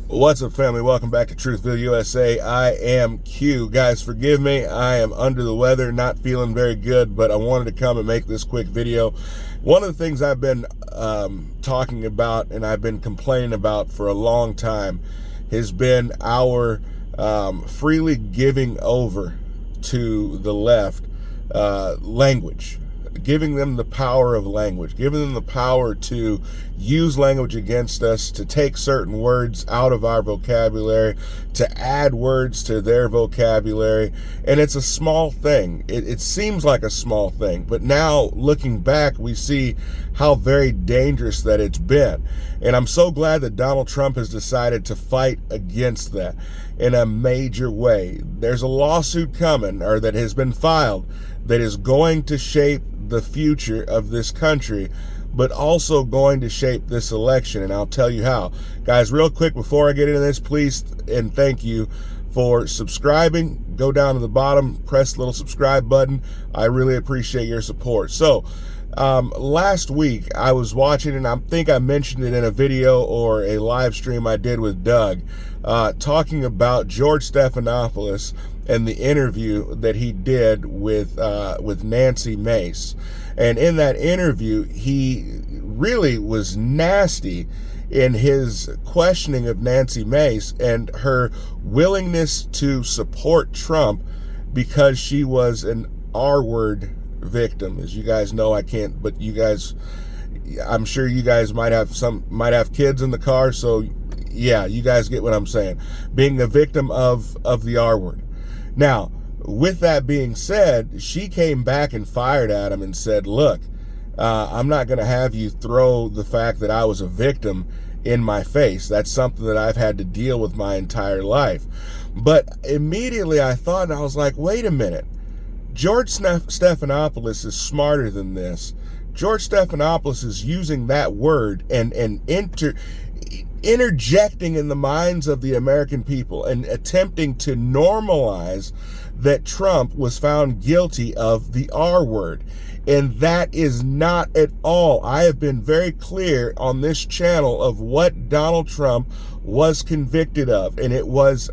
What's up, family? Welcome back to Truthville, USA. I am Q. Guys, forgive me. I am under the weather, not feeling very good, but I wanted to come and make this quick video. One of the things I've been talking about and I've been complaining about for a long time has been our freely giving over to the left language. Giving them the power of language, giving them the power to use language against us, to take certain words out of our vocabulary, to add words to their vocabulary. And it's a small thing. It seems like a small thing, but now looking back, we see how very dangerous that it's been. And I'm so glad that Donald Trump has decided to fight against that in a major way. There's a lawsuit coming, or that has been filed, that is going to shape the future of this country, but also going to shape this election, and I'll tell you how. Guys, real quick before I get into this, please and thank you for subscribing. Go down to the bottom, press the little subscribe button. I really appreciate your support. So last week I was watching, and I think I mentioned it in a video or a live stream I did with Doug, talking about George Stephanopoulos and the interview that he did with Nancy Mace. And in that interview, he really was nasty in his questioning of Nancy Mace and her willingness to support Trump because she was an R-word victim. As you guys know, I can't, but you guys, I'm sure you guys might have kids in the car, so yeah, you guys get what I'm saying. Being a victim of the R-word. Now, with that being said, she came back and fired at him and said, look, I'm not going to have you throw the fact that I was a victim in my face. That's something that I've had to deal with my entire life. But immediately I thought, and I was like, wait a minute. George Stephanopoulos is smarter than this. George Stephanopoulos is using that word and interjecting in the minds of the American people and attempting to normalize that Trump was found guilty of the R word. And that is not at all. I have been very clear on this channel of what Donald Trump was convicted of, and it was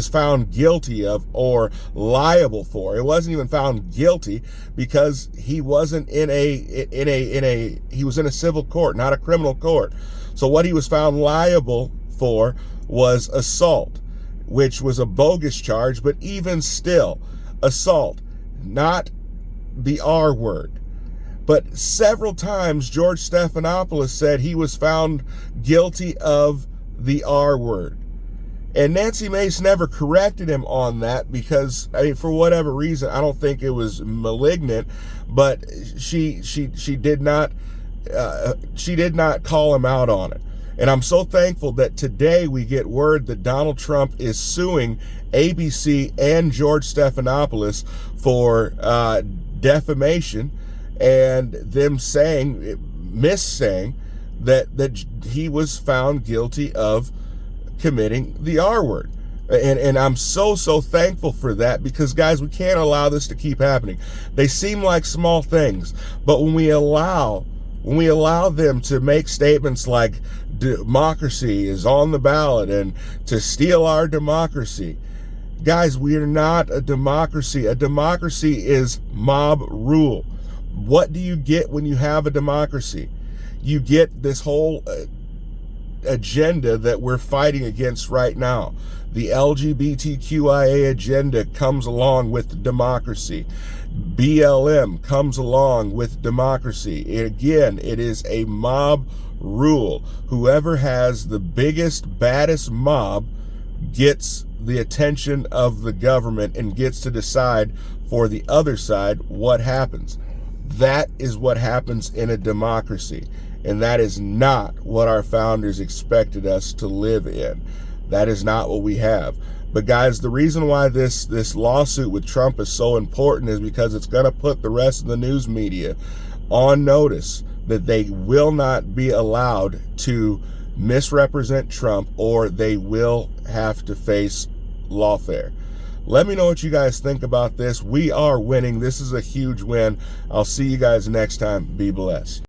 found guilty of or liable for. It wasn't even found guilty because he wasn't he was in a civil court, not a criminal court. So what he was found liable for was assault, which was a bogus charge, but even still, assault, not the R word. But several times George Stephanopoulos said he was found guilty of the R word. And Nancy Mace never corrected him on that because, I mean, for whatever reason, I don't think it was malignant, but she did not call him out on it. And I'm so thankful that today we get word that Donald Trump is suing ABC and George Stephanopoulos for defamation, and them saying that he was found guilty of committing the R word. And I'm so thankful for that, because guys, we can't allow this to keep happening. They seem like small things, but when we allow them to make statements like democracy is on the ballot and to steal our democracy, guys, we are not a democracy. A democracy is mob rule. What do you get when you have a democracy? You get this whole agenda that we're fighting against right now. The LGBTQIA agenda comes along with democracy. BLM comes along with democracy. Again, it is a mob rule. Whoever has the biggest, baddest mob gets the attention of the government and gets to decide for the other side what happens. That is what happens in a democracy. And that is not what our founders expected us to live in. That is not what we have. But guys, the reason why this lawsuit with Trump is so important is because it's going to put the rest of the news media on notice that they will not be allowed to misrepresent Trump, or they will have to face lawfare. Let me know what you guys think about this. We are winning. This is a huge win. I'll see you guys next time. Be blessed.